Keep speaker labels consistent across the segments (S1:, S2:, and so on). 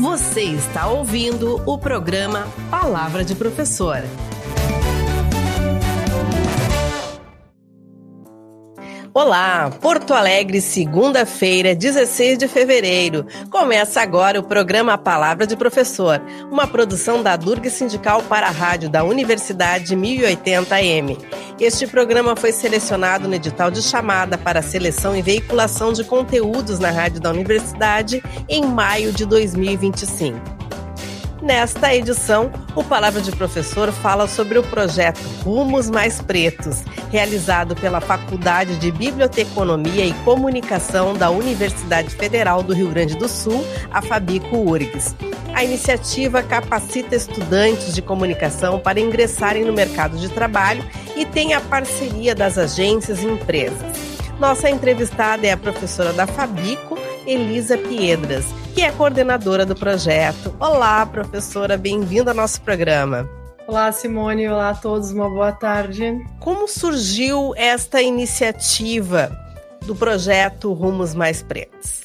S1: Você está ouvindo o programa Palavra de Professor. Olá, Porto Alegre, segunda-feira, 16 de fevereiro. Começa agora o programa Palavra de Professor, uma produção da Durga Sindical para a rádio da Universidade 1080 AM. Este programa foi selecionado no edital de chamada para seleção e veiculação de conteúdos na rádio da Universidade em maio de 2025. Nesta edição, o Palavra de Professor fala sobre o projeto Rumos Mais Pretos, realizado pela Faculdade de Biblioteconomia e Comunicação da Universidade Federal do Rio Grande do Sul, a Fabico-URGS. A iniciativa capacita estudantes de comunicação para ingressarem no mercado de trabalho e tem a parceria das agências e empresas. Nossa entrevistada é a professora da Fabico, Elisa Piedras, que é coordenadora do projeto. Olá, professora, bem-vinda ao nosso programa.
S2: Olá, Simone, olá a todos, uma boa tarde.
S1: Como surgiu esta iniciativa do projeto Rumos Mais Pretos?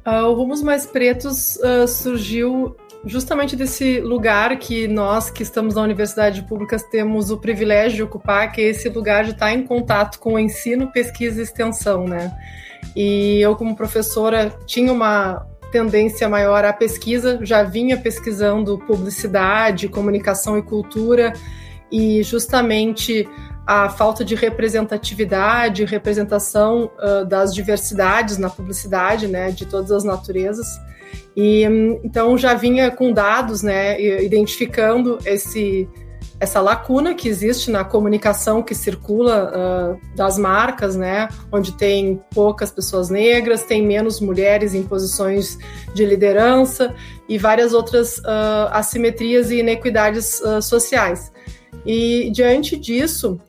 S2: O Rumos Mais Pretos surgiu justamente desse lugar que nós, que estamos na Universidade Pública, temos o privilégio de ocupar, que é esse lugar de estar em contato com o ensino, pesquisa e extensão, né? E eu, como professora, tinha uma tendência maior à pesquisa, já vinha pesquisando publicidade, comunicação e cultura, e justamente a falta de representatividade, representação das diversidades na publicidade, né, de todas as naturezas. E então já vinha com dados, né, identificando essa lacuna que existe na comunicação que circula das marcas, né, onde tem poucas pessoas negras, tem menos mulheres em posições de liderança e várias outras assimetrias e inequidades sociais. E diante disso,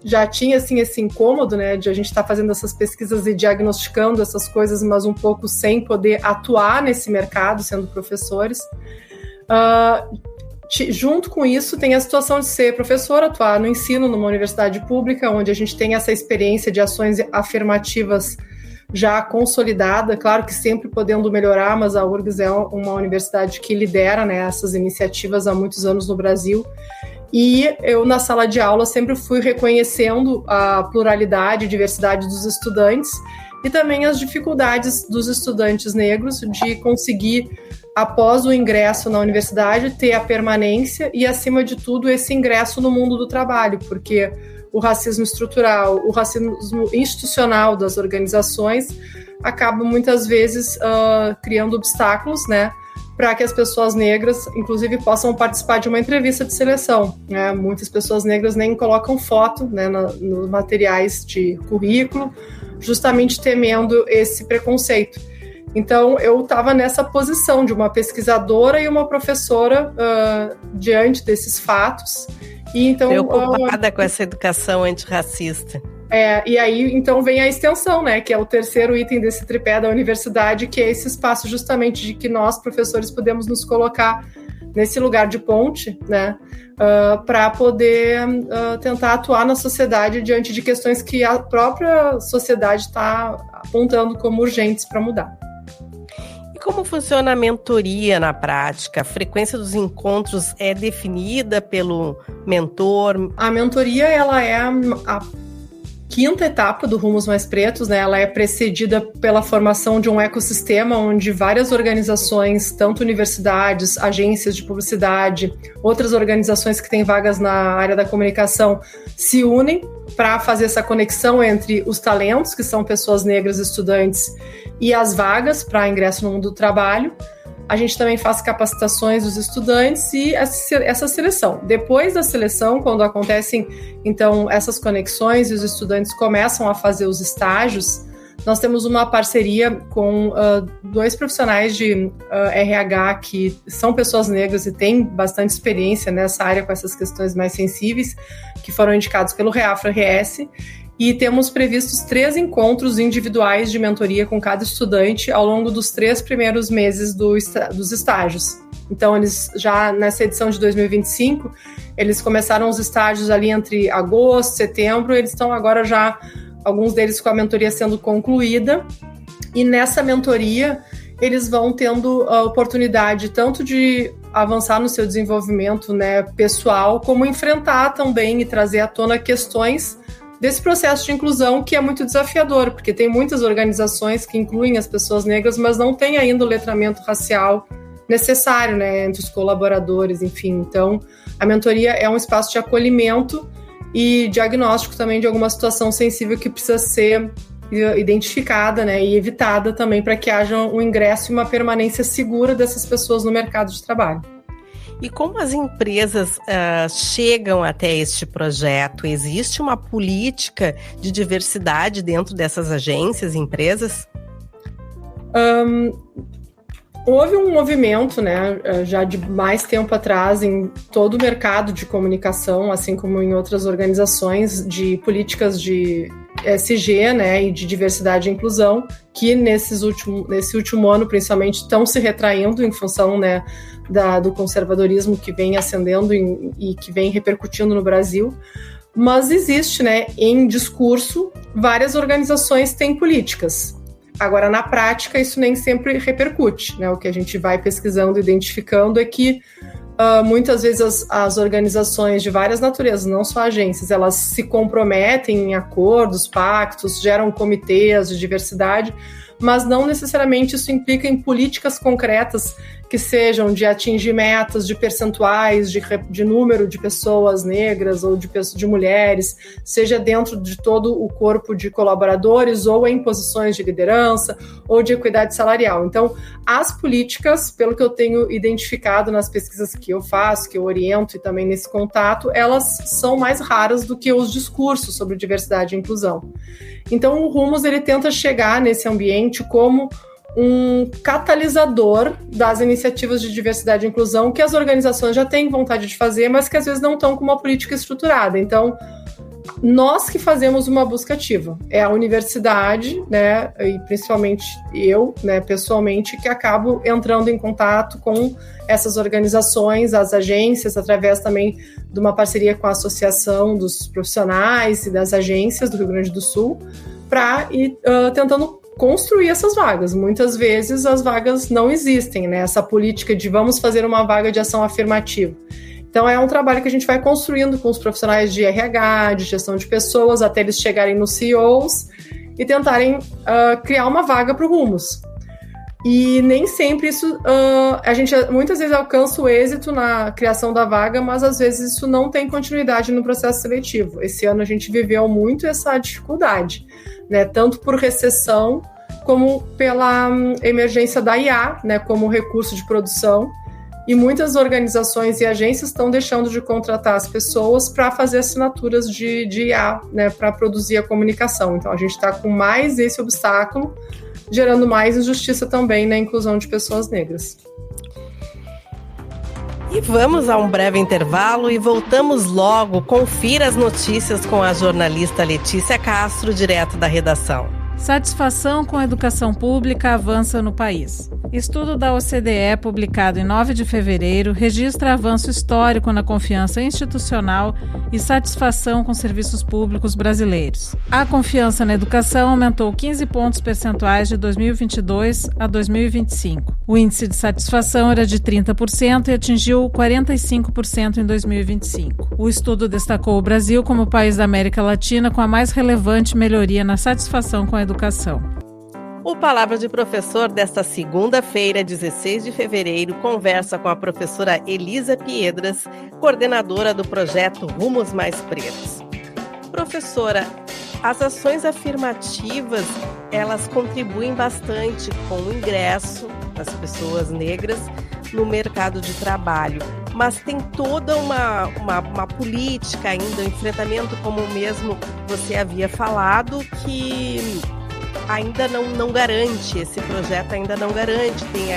S2: já tinha assim, esse incômodo, né, de a gente estar fazendo essas pesquisas e diagnosticando essas coisas, mas um pouco sem poder atuar nesse mercado, sendo professores. Junto com isso, tem a situação de ser professor, atuar no ensino numa universidade pública, onde a gente tem essa experiência de ações afirmativas já consolidada, claro que sempre podendo melhorar, mas a URGS é uma universidade que lidera, né, essas iniciativas há muitos anos no Brasil. E eu, na sala de aula, sempre fui reconhecendo a pluralidade e diversidade dos estudantes e também as dificuldades dos estudantes negros de conseguir, após o ingresso na universidade, ter a permanência e, acima de tudo, esse ingresso no mundo do trabalho, porque o racismo estrutural, o racismo institucional das organizações acaba muitas vezes criando obstáculos, né, para que as pessoas negras, inclusive, possam participar de uma entrevista de seleção, né? Muitas pessoas negras nem colocam foto, né, nos materiais de currículo, justamente temendo esse preconceito. Então, eu estava nessa posição de uma pesquisadora e uma professora diante desses fatos. E então,
S1: preocupada com essa educação antirracista.
S2: E aí, então, vem a extensão, né, que é o terceiro item desse tripé da universidade, que é esse espaço justamente de que nós, professores, podemos nos colocar nesse lugar de ponte, né, para poder tentar atuar na sociedade diante de questões que a própria sociedade está apontando como urgentes para mudar.
S1: E como funciona a mentoria na prática? A frequência dos encontros é definida pelo mentor?
S2: A mentoria, ela é a quinta etapa do Rumos Mais Pretos, né? Ela é precedida pela formação de um ecossistema onde várias organizações, tanto universidades, agências de publicidade, outras organizações que têm vagas na área da comunicação, se unem para fazer essa conexão entre os talentos, que são pessoas negras, estudantes, e as vagas para ingresso no mundo do trabalho. A gente também faz capacitações dos estudantes e essa seleção. Depois da seleção, quando acontecem, então, essas conexões e os estudantes começam a fazer os estágios, nós temos uma parceria com dois profissionais de RH que são pessoas negras e têm bastante experiência nessa área com essas questões mais sensíveis, que foram indicados pelo REAFRA-RS, e temos previstos 3 encontros individuais de mentoria com cada estudante ao longo dos 3 primeiros meses dos estágios. Então, eles já nessa edição de 2025, eles começaram os estágios ali entre agosto, setembro, eles estão agora já, alguns deles com a mentoria sendo concluída, e nessa mentoria eles vão tendo a oportunidade tanto de avançar no seu desenvolvimento, né, pessoal, como enfrentar também e trazer à tona questões desse processo de inclusão que é muito desafiador, porque tem muitas organizações que incluem as pessoas negras, mas não tem ainda o letramento racial necessário, né, entre os colaboradores, enfim. Então, a mentoria é um espaço de acolhimento e diagnóstico também de alguma situação sensível que precisa ser identificada, né, e evitada também para que haja um ingresso e uma permanência segura dessas pessoas no mercado de trabalho.
S1: E como as empresas chegam até este projeto? Existe uma política de diversidade dentro dessas agências e empresas?
S2: Houve um movimento, né, já de mais tempo atrás em todo o mercado de comunicação, assim como em outras organizações, de políticas de ESG, né, e de diversidade e inclusão, que nesse último ano, principalmente, estão se retraindo em função, né, do conservadorismo que vem ascendendo e que vem repercutindo no Brasil. Mas existe, né, em discurso, várias organizações têm políticas. Agora, na prática, isso nem sempre repercute, né? O que a gente vai pesquisando, identificando é que muitas vezes as organizações de várias naturezas, não só agências, elas se comprometem em acordos, pactos, geram comitês de diversidade, mas não necessariamente isso implica em políticas concretas que sejam de atingir metas, de percentuais, de número de pessoas negras ou de mulheres, seja dentro de todo o corpo de colaboradores ou em posições de liderança ou de equidade salarial. Então, as políticas, pelo que eu tenho identificado nas pesquisas que eu faço, que eu oriento e também nesse contato, elas são mais raras do que os discursos sobre diversidade e inclusão. Então, o Rumos, ele tenta chegar nesse ambiente como um catalisador das iniciativas de diversidade e inclusão que as organizações já têm vontade de fazer, mas que às vezes não estão com uma política estruturada. Então, nós que fazemos uma busca ativa. É a universidade, né, e principalmente eu, né, pessoalmente, que acabo entrando em contato com essas organizações, as agências, através também de uma parceria com a Associação dos Profissionais e das Agências do Rio Grande do Sul, para ir tentando construir essas vagas. Muitas vezes as vagas não existem, né? Essa política de vamos fazer uma vaga de ação afirmativa. Então é um trabalho que a gente vai construindo com os profissionais de RH, de gestão de pessoas, até eles chegarem nos CEOs e tentarem criar uma vaga para o Rumos. E nem sempre isso, a gente muitas vezes alcança o êxito na criação da vaga, mas às vezes isso não tem continuidade no processo seletivo. Esse ano a gente viveu muito essa dificuldade, né? Tanto por recessão como pela emergência da IA, né? Como recurso de produção. E muitas organizações e agências estão deixando de contratar as pessoas para fazer assinaturas de IA, né? Para produzir a comunicação. Então a gente está com mais esse obstáculo, gerando mais injustiça também na inclusão de pessoas negras.
S1: E vamos a um breve intervalo e voltamos logo. Confira as notícias com a jornalista Letícia Castro, direto da redação.
S3: Satisfação com a educação pública avança no país. Estudo da OCDE, publicado em 9 de fevereiro, registra avanço histórico na confiança institucional e satisfação com serviços públicos brasileiros. A confiança na educação aumentou 15 pontos percentuais de 2022 a 2025. O índice de satisfação era de 30% e atingiu 45% em 2025. O estudo destacou o Brasil como o país da América Latina com a mais relevante melhoria na satisfação com a educação.
S1: O Palavra de Professor desta segunda-feira, 16 de fevereiro, conversa com a professora Elisa Piedras, coordenadora do projeto Rumos Mais Pretos. Professora, as ações afirmativas, elas contribuem bastante com o ingresso das pessoas negras no mercado de trabalho, mas tem toda uma política ainda, um enfrentamento, como mesmo você havia falado, que ainda não garante, esse projeto ainda não garante, tem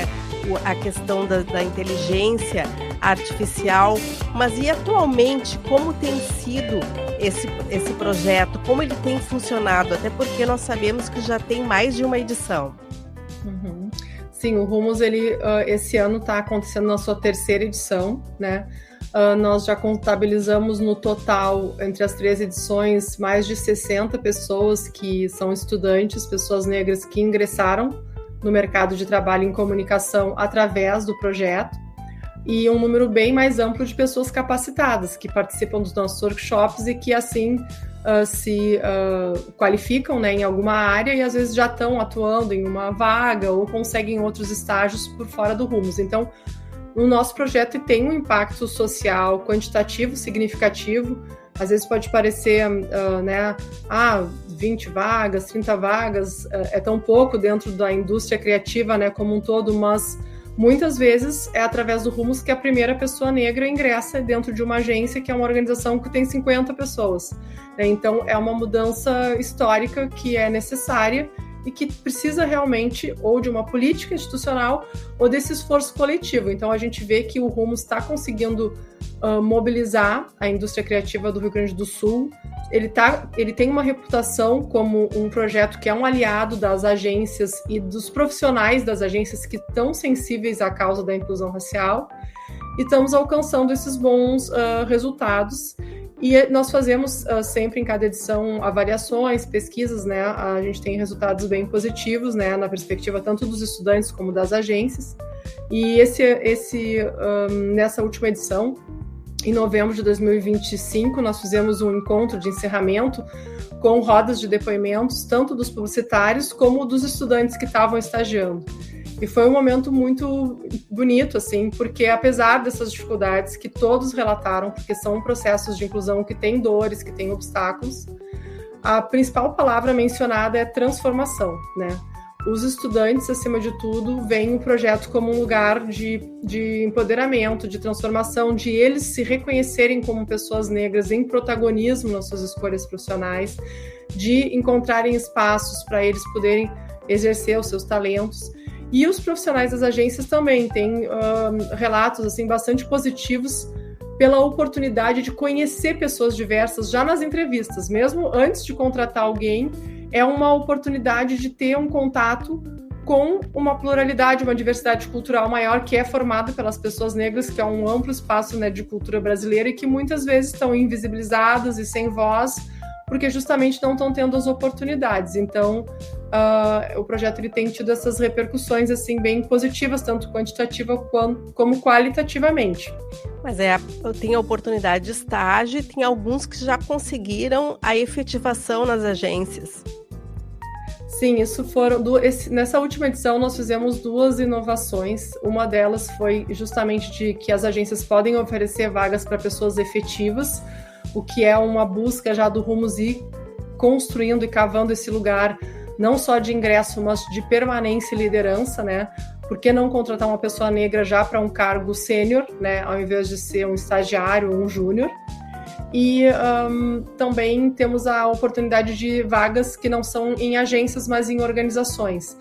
S1: a questão da inteligência artificial, mas e atualmente, como tem sido esse projeto, como ele tem funcionado, até porque nós sabemos que já tem mais de uma edição.
S2: Uhum. Sim, o Rumos, esse ano está acontecendo na sua terceira edição, né? Nós já contabilizamos no total, entre as 3 edições, mais de 60 pessoas que são estudantes, pessoas negras que ingressaram no mercado de trabalho em comunicação através do projeto, e um número bem mais amplo de pessoas capacitadas que participam dos nossos workshops e que assim se qualificam, né, em alguma área e às vezes já estão atuando em uma vaga ou conseguem outros estágios por fora do Rumos. Então, o nosso projeto tem um impacto social quantitativo significativo. Às vezes pode parecer, 20 vagas, 30 vagas, é tão pouco dentro da indústria criativa, né, como um todo, mas muitas vezes é através do Rumos que a primeira pessoa negra ingressa dentro de uma agência que é uma organização que tem 50 pessoas. Então, é uma mudança histórica que é necessária e que precisa realmente ou de uma política institucional ou desse esforço coletivo. Então, a gente vê que o Rumos está conseguindo mobilizar a indústria criativa do Rio Grande do Sul. Ele tem uma reputação como um projeto que é um aliado das agências e dos profissionais das agências que estão sensíveis à causa da inclusão racial, e estamos alcançando esses bons resultados. E nós fazemos sempre em cada edição avaliações, pesquisas, né? A gente tem resultados bem positivos, né? Na perspectiva tanto dos estudantes como das agências. E nessa última edição, em novembro de 2025, nós fizemos um encontro de encerramento com rodas de depoimentos, tanto dos publicitários como dos estudantes que estavam estagiando. E foi um momento muito bonito, assim, porque apesar dessas dificuldades que todos relataram, porque são processos de inclusão que têm dores, que têm obstáculos, a principal palavra mencionada é transformação, né? Os estudantes, acima de tudo, veem o projeto como um lugar de empoderamento, de transformação, de eles se reconhecerem como pessoas negras em protagonismo nas suas escolhas profissionais, de encontrarem espaços para eles poderem exercer os seus talentos. E os profissionais das agências também têm relatos assim, bastante positivos pela oportunidade de conhecer pessoas diversas já nas entrevistas, mesmo antes de contratar alguém. É uma oportunidade de ter um contato com uma pluralidade, uma diversidade cultural maior que é formada pelas pessoas negras, que é um amplo espaço, né, de cultura brasileira e que muitas vezes estão invisibilizadas e sem voz, porque justamente não estão tendo as oportunidades. Então, o projeto ele tem tido essas repercussões assim, bem positivas, tanto quantitativa como qualitativamente.
S1: Mas tem a oportunidade de estágio e tem alguns que já conseguiram a efetivação nas agências.
S2: Sim, nessa última edição nós fizemos 2 inovações. Uma delas foi justamente de que as agências podem oferecer vagas para pessoas efetivas, o que é uma busca já do Rumos ir construindo e cavando esse lugar, não só de ingresso, mas de permanência e liderança, né? Por que não contratar uma pessoa negra já para um cargo sênior, né? Ao invés de ser um estagiário ou um júnior? E também temos a oportunidade de vagas que não são em agências, mas em organizações.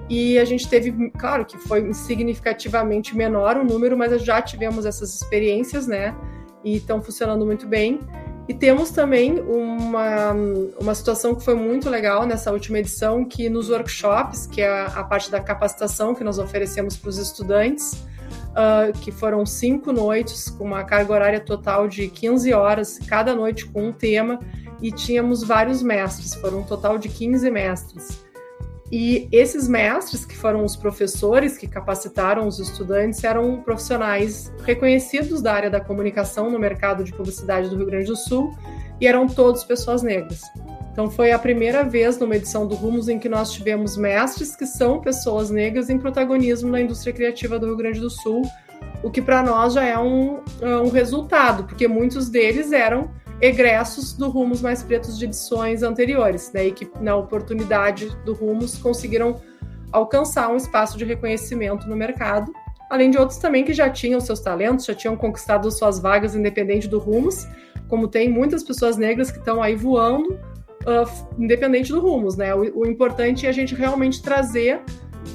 S2: E a gente teve, claro que foi significativamente menor o número, mas já tivemos essas experiências, né? E estão funcionando muito bem. E temos também uma situação que foi muito legal nessa última edição, que nos workshops, que é a parte da capacitação que nós oferecemos para os estudantes, que foram 5 noites, com uma carga horária total de 15 horas, cada noite com um tema, e tínhamos vários mestres, foram um total de 15 mestres. E esses mestres, que foram os professores que capacitaram os estudantes, eram profissionais reconhecidos da área da comunicação no mercado de publicidade do Rio Grande do Sul, e eram todos pessoas negras. Então foi a primeira vez numa edição do Rumos em que nós tivemos mestres que são pessoas negras em protagonismo na indústria criativa do Rio Grande do Sul, o que para nós já é um resultado, porque muitos deles eram egressos do Rumos Mais Pretos de edições anteriores, né, e que na oportunidade do Rumos conseguiram alcançar um espaço de reconhecimento no mercado, além de outros também que já tinham seus talentos, já tinham conquistado suas vagas independente do Rumos, como tem muitas pessoas negras que estão aí voando, independente do Rumos, né? O importante é a gente realmente trazer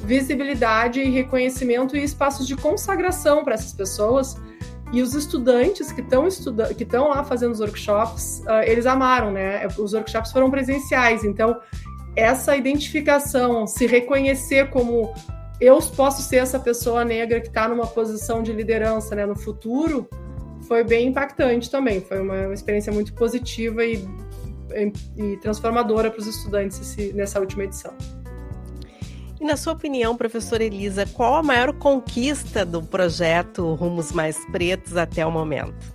S2: visibilidade e reconhecimento e espaços de consagração para essas pessoas. E os estudantes que estão lá fazendo os workshops, eles amaram, né? Os workshops foram presenciais, então essa identificação, se reconhecer como eu posso ser essa pessoa negra que está numa posição de liderança, né, no futuro, foi bem impactante também. Foi uma experiência muito positiva e transformadora para os estudantes nessa última edição.
S1: E na sua opinião, professora Elisa, qual a maior conquista do projeto Rumos Mais Pretos até o momento?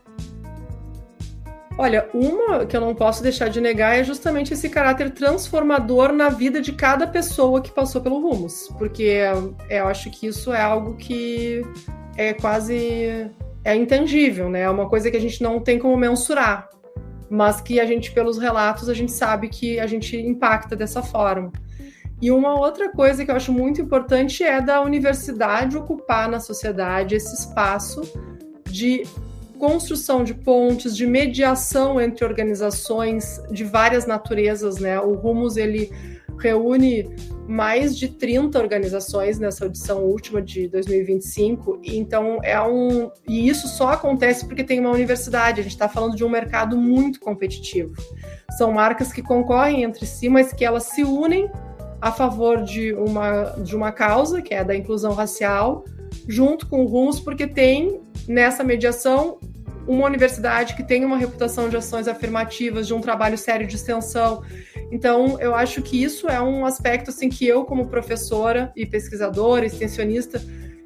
S2: Olha, uma que eu não posso deixar de negar é justamente esse caráter transformador na vida de cada pessoa que passou pelo Rumos, porque eu acho que isso é algo que é quase intangível, né? É uma coisa que a gente não tem como mensurar, mas que a gente, pelos relatos, a gente sabe que a gente impacta dessa forma. E uma outra coisa que eu acho muito importante é da universidade ocupar na sociedade esse espaço de construção de pontes, de mediação entre organizações de várias naturezas, né? O Rumos, ele reúne mais de 30 organizações nessa edição última de 2025, então e isso só acontece porque tem uma universidade, a gente está falando de um mercado muito competitivo. São marcas que concorrem entre si, mas que elas se unem a favor de uma causa, que é a da inclusão racial, junto com o Rumos, porque tem nessa mediação uma universidade que tem uma reputação de ações afirmativas, de um trabalho sério de extensão. Então, eu acho que isso é um aspecto assim, que eu, como professora e pesquisadora, extensionista,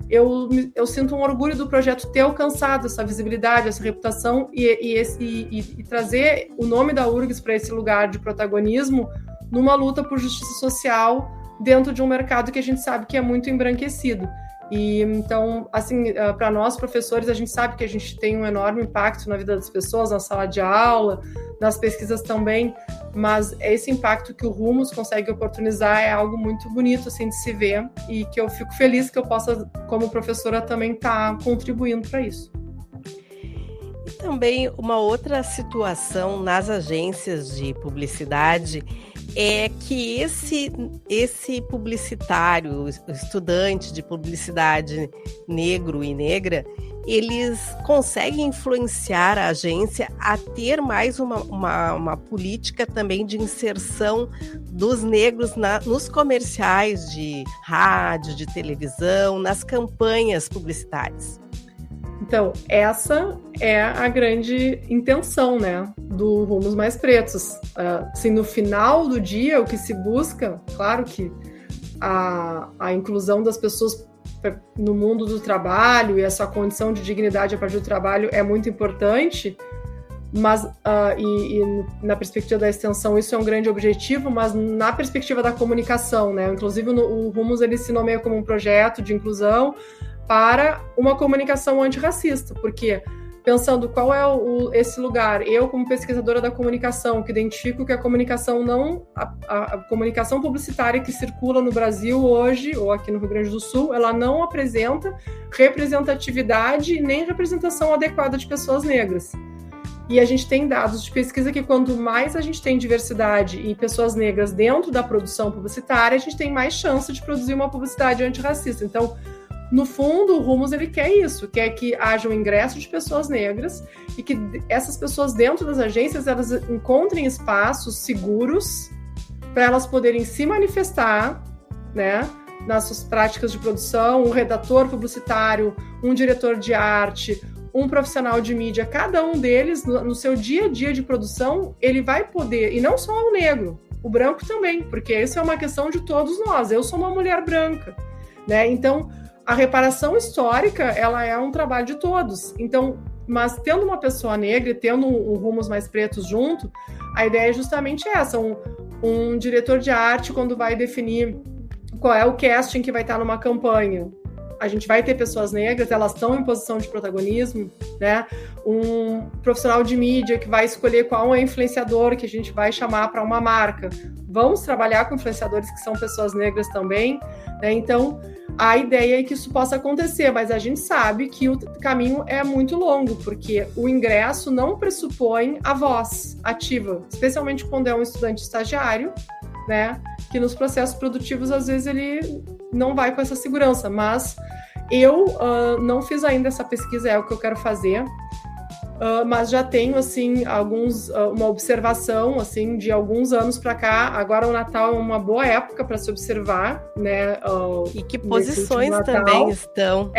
S2: eu sinto um orgulho do projeto ter alcançado essa visibilidade, essa reputação e trazer o nome da URGS para esse lugar de protagonismo numa luta por justiça social dentro de um mercado que a gente sabe que é muito embranquecido. E então, assim, para nós professores, a gente sabe que a gente tem um enorme impacto na vida das pessoas, na sala de aula, nas pesquisas também, mas esse impacto que o Rumos consegue oportunizar é algo muito bonito assim, de se ver e que eu fico feliz que eu possa, como professora, também estar contribuindo para isso.
S1: E também uma outra situação nas agências de publicidade é que esse publicitário, estudante de publicidade negro e negra, eles conseguem influenciar a agência a ter mais uma política também de inserção dos negros nos comerciais de rádio, de televisão, nas campanhas publicitárias.
S2: Então, essa é a grande intenção, né, do Rumos Mais Pretos. Assim, no final do dia, o que se busca, claro que a inclusão das pessoas no mundo do trabalho e essa condição de dignidade a partir do trabalho é muito importante, mas na perspectiva da extensão isso é um grande objetivo, mas na perspectiva da comunicação, né, inclusive o Rumos ele se nomeia como um projeto de inclusão para uma comunicação antirracista, porque pensando qual é esse lugar, eu como pesquisadora da comunicação, que identifico que a comunicação a comunicação publicitária que circula no Brasil hoje, ou aqui no Rio Grande do Sul, ela não apresenta representatividade nem representação adequada de pessoas negras. E a gente tem dados de pesquisa que quanto mais a gente tem diversidade e pessoas negras dentro da produção publicitária, a gente tem mais chance de produzir uma publicidade antirracista. Então, no fundo, o Rumos ele quer isso, quer que haja um ingresso de pessoas negras e que essas pessoas dentro das agências elas encontrem espaços seguros para elas poderem se manifestar, né, nas suas práticas de produção, um redator publicitário, um diretor de arte, um profissional de mídia, cada um deles, no seu dia a dia de produção, ele vai poder, e não só o negro, o branco também, porque isso é uma questão de todos nós, eu sou uma mulher branca, né, então a reparação histórica, ela é um trabalho de todos. Então, mas tendo uma pessoa negra e tendo um Rumos Mais Pretos junto, a ideia é justamente essa. Um diretor de arte, quando vai definir qual é o casting que vai estar numa campanha, a gente vai ter pessoas negras, elas estão em posição de protagonismo, né? Um profissional de mídia que vai escolher qual é o influenciador que a gente vai chamar para uma marca. Vamos trabalhar com influenciadores que são pessoas negras também, né? Então, a ideia é que isso possa acontecer, mas a gente sabe que o caminho é muito longo, porque o ingresso não pressupõe a voz ativa, especialmente quando é um estudante estagiário, né? Que nos processos produtivos, às vezes, ele não vai com essa segurança, mas eu não fiz ainda essa pesquisa, é o que eu quero fazer, mas já tenho, assim, uma observação, assim, de alguns anos para cá. Agora o Natal é uma boa época para se observar, né?
S1: E que posições também estão,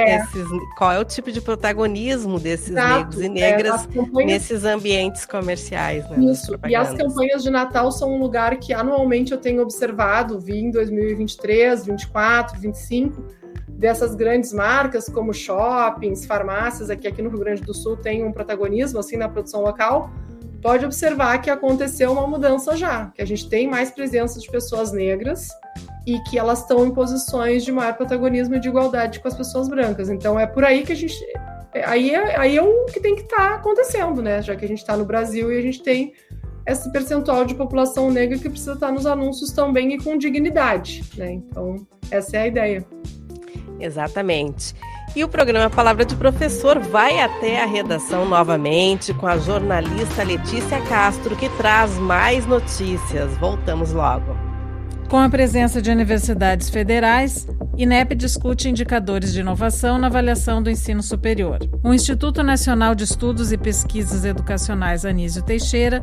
S1: qual é o tipo de protagonismo desses negros e negras nesses ambientes comerciais, né?
S2: Isso, e as campanhas de Natal são um lugar que anualmente eu tenho observado, vi em 2023, 24, 25, dessas grandes marcas como shoppings, farmácias, aqui no Rio Grande do Sul tem um protagonismo assim na produção local. Pode observar que aconteceu uma mudança já, que a gente tem mais presença de pessoas negras e que elas estão em posições de maior protagonismo e de igualdade com as pessoas brancas. Então é por aí que a gente... Aí é o que tem que estar acontecendo, né? Já que a gente está no Brasil e a gente tem esse percentual de população negra que precisa estar nos anúncios também e com dignidade, né? Então essa é a ideia.
S1: Exatamente. E o programa Palavra de Professor vai até a redação novamente com a jornalista Letícia Castro, que traz mais notícias. Voltamos logo.
S3: Com a presença de universidades federais, INEP discute indicadores de inovação na avaliação do ensino superior. O Instituto Nacional de Estudos e Pesquisas Educacionais Anísio Teixeira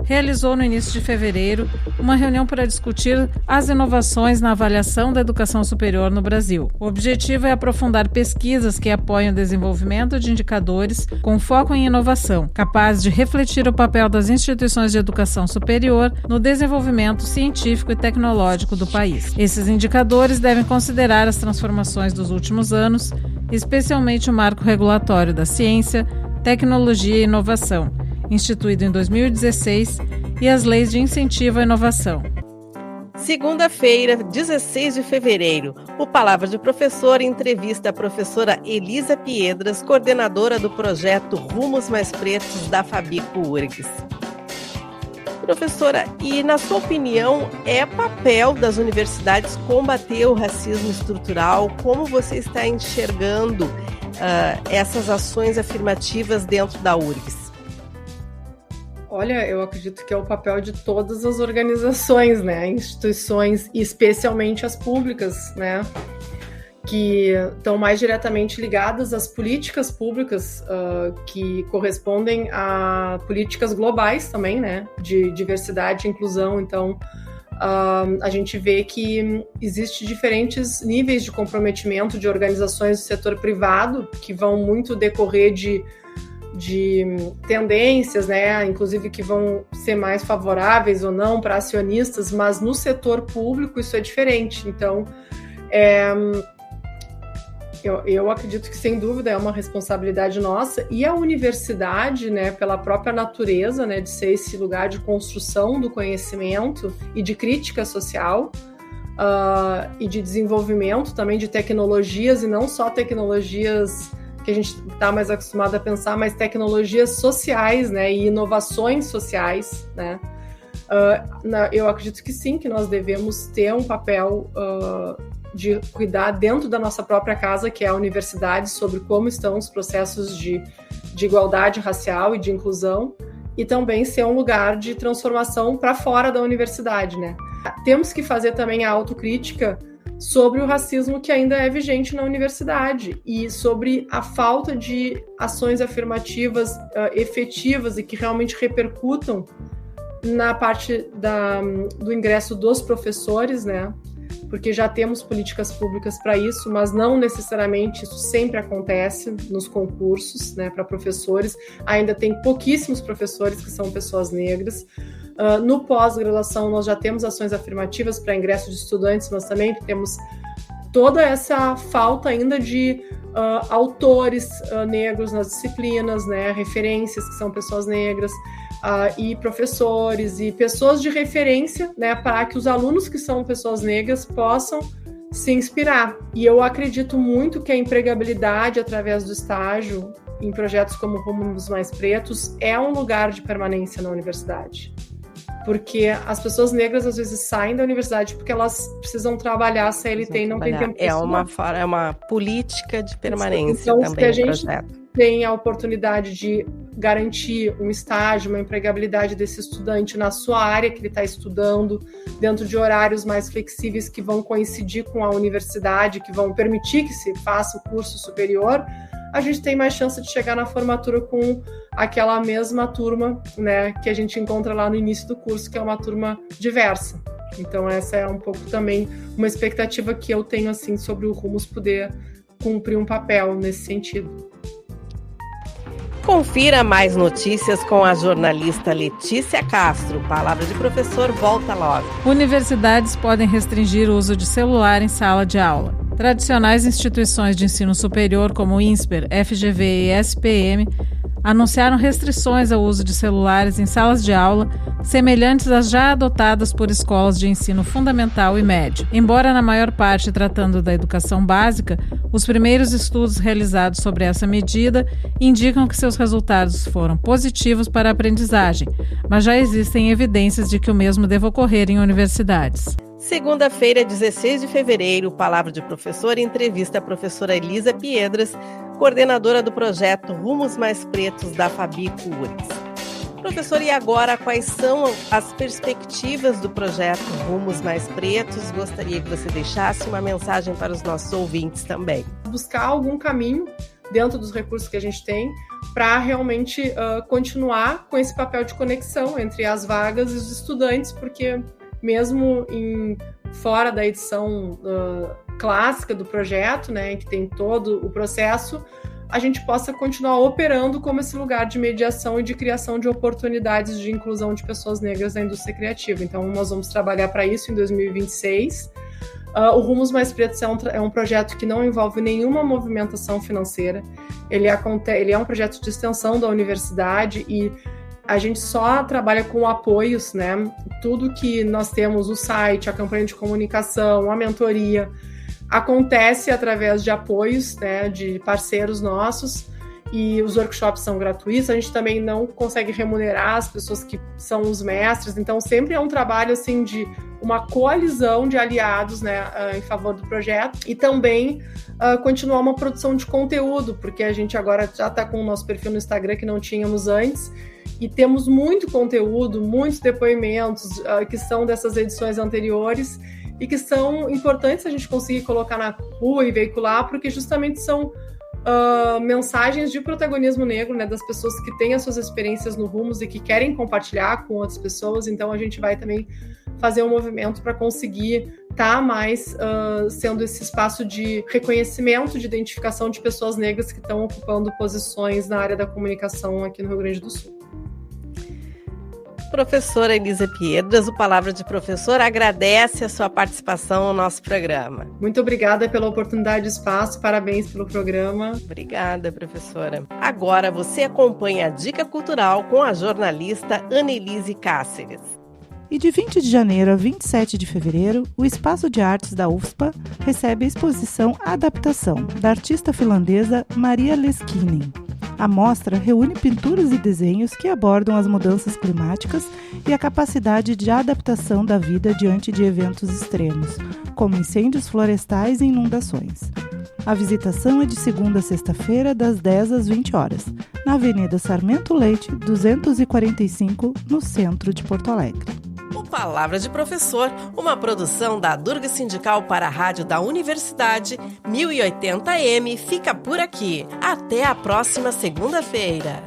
S3: realizou no início de fevereiro uma reunião para discutir as inovações na avaliação da educação superior no Brasil. O objetivo é aprofundar pesquisas que apoiam o desenvolvimento de indicadores com foco em inovação, capazes de refletir o papel das instituições de educação superior no desenvolvimento científico e tecnológico do país. Esses indicadores devem considerar as transformações dos últimos anos, especialmente o marco regulatório da ciência, tecnologia e inovação, instituído em 2016, e as leis de incentivo à inovação.
S1: Segunda-feira, 16 de fevereiro, o Palavra de Professor entrevista a professora Elisa Piedras, coordenadora do projeto Rumos Mais Pretos da Fabico URGS. Professora, e na sua opinião, é papel das universidades combater o racismo estrutural? Como você está enxergando essas ações afirmativas dentro da URGS?
S2: Olha, eu acredito que é o papel de todas as organizações, né, instituições, especialmente as públicas, né, que estão mais diretamente ligadas às políticas públicas que correspondem a políticas globais também, né, de diversidade e inclusão. Então, a gente vê que existe diferentes níveis de comprometimento de organizações do setor privado que vão muito decorrer de tendências, né, inclusive que vão ser mais favoráveis ou não para acionistas, mas no setor público isso é diferente. Então, eu acredito que, sem dúvida, é uma responsabilidade nossa, e a universidade, né, pela própria natureza, né, de ser esse lugar de construção do conhecimento e de crítica social, e de desenvolvimento também de tecnologias, e não só tecnologias que a gente está mais acostumado a pensar, mas tecnologias sociais, né, e inovações sociais, né. Eu acredito que sim, que nós devemos ter um papel de cuidar dentro da nossa própria casa, que é a universidade, sobre como estão os processos de igualdade racial e de inclusão, e também ser um lugar de transformação para fora da universidade, né. Temos que fazer também a autocrítica sobre o racismo que ainda é vigente na universidade e sobre a falta de ações afirmativas efetivas e que realmente repercutam na parte do ingresso dos professores, né? Porque já temos políticas públicas para isso, mas não necessariamente isso sempre acontece nos concursos, né, para professores. Ainda tem pouquíssimos professores que são pessoas negras. No pós-graduação, nós já temos ações afirmativas para ingresso de estudantes, mas também temos toda essa falta ainda de autores negros nas disciplinas, né, referências que são pessoas negras, e professores e pessoas de referência, né, para que os alunos que são pessoas negras possam se inspirar. E eu acredito muito que a empregabilidade através do estágio em projetos como Rumos Mais Pretos é um lugar de permanência na universidade. Porque as pessoas negras às vezes saem da universidade porque elas precisam trabalhar, se ele tem, não tem tempo para
S1: estudar. É uma política de permanência
S2: então,
S1: também
S2: se a
S1: do
S2: gente
S1: projeto.
S2: Tem a oportunidade de garantir um estágio, uma empregabilidade desse estudante na sua área que ele está estudando, dentro de horários mais flexíveis que vão coincidir com a universidade, que vão permitir que se faça o curso superior, a gente tem mais chance de chegar na formatura com aquela mesma turma, né, que a gente encontra lá no início do curso, que é uma turma diversa. Então essa é um pouco também uma expectativa que eu tenho assim sobre o Rumos poder cumprir um papel nesse sentido.
S1: Confira mais notícias com a jornalista Letícia Castro. Palavra de Professor volta logo.
S3: Universidades podem restringir o uso de celular em sala de aula. Tradicionais instituições de ensino superior como INSPER, FGV e SPM anunciaram restrições ao uso de celulares em salas de aula, semelhantes às já adotadas por escolas de ensino fundamental e médio. Embora na maior parte tratando da educação básica, os primeiros estudos realizados sobre essa medida indicam que seus resultados foram positivos para a aprendizagem, mas já existem evidências de que o mesmo deva ocorrer em universidades.
S1: Segunda-feira, 16 de fevereiro, Palavra de Professor entrevista a professora Elisa Piedras, coordenadora do projeto Rumos Mais Pretos da Fabico URGS. Professor, e agora quais são as perspectivas do projeto Rumos Mais Pretos? Gostaria que você deixasse uma mensagem para os nossos ouvintes também.
S2: Buscar algum caminho dentro dos recursos que a gente tem para realmente continuar com esse papel de conexão entre as vagas e os estudantes, porque mesmo fora da edição clássica do projeto, né, que tem todo o processo, a gente possa continuar operando como esse lugar de mediação e de criação de oportunidades de inclusão de pessoas negras na indústria criativa. Então, nós vamos trabalhar para isso em 2026. O Rumos Mais Pretos é um projeto que não envolve nenhuma movimentação financeira. Ele é um projeto de extensão da universidade e a gente só trabalha com apoios, né? Tudo que nós temos, o site, a campanha de comunicação, a mentoria, acontece através de apoios, né, de parceiros nossos, e os workshops são gratuitos. A gente também não consegue remunerar as pessoas que são os mestres, então sempre é um trabalho assim de uma coalizão de aliados, né, em favor do projeto, e também continuar uma produção de conteúdo, porque a gente agora já está com o nosso perfil no Instagram que não tínhamos antes, e temos muito conteúdo, muitos depoimentos que são dessas edições anteriores e que são importantes a gente conseguir colocar na rua e veicular, porque justamente são mensagens de protagonismo negro, né, das pessoas que têm as suas experiências no Rumos e que querem compartilhar com outras pessoas. Então a gente vai também fazer um movimento para conseguir estar mais sendo esse espaço de reconhecimento, de identificação de pessoas negras que estão ocupando posições na área da comunicação aqui no Rio Grande do Sul.
S1: Professora Elisa Piedras, o Palavra de Professor agradece a sua participação no nosso programa.
S2: Muito obrigada pela oportunidade e espaço, parabéns pelo programa.
S1: Obrigada, professora. Agora você acompanha a Dica Cultural com a jornalista Annelise Cáceres.
S4: E de 20 de janeiro a 27 de fevereiro, o Espaço de Artes da UFSPA recebe a exposição Adaptação, da artista finlandesa Maria Leskinen. A mostra reúne pinturas e desenhos que abordam as mudanças climáticas e a capacidade de adaptação da vida diante de eventos extremos, como incêndios florestais e inundações. A visitação é de segunda a sexta-feira, das 10 às 20 horas, na Avenida Sarmento Leite, 245, no centro de Porto Alegre.
S1: Palavra de Professor, uma produção da Durga Sindical para a Rádio da Universidade 1080M, fica por aqui. Até a próxima segunda-feira.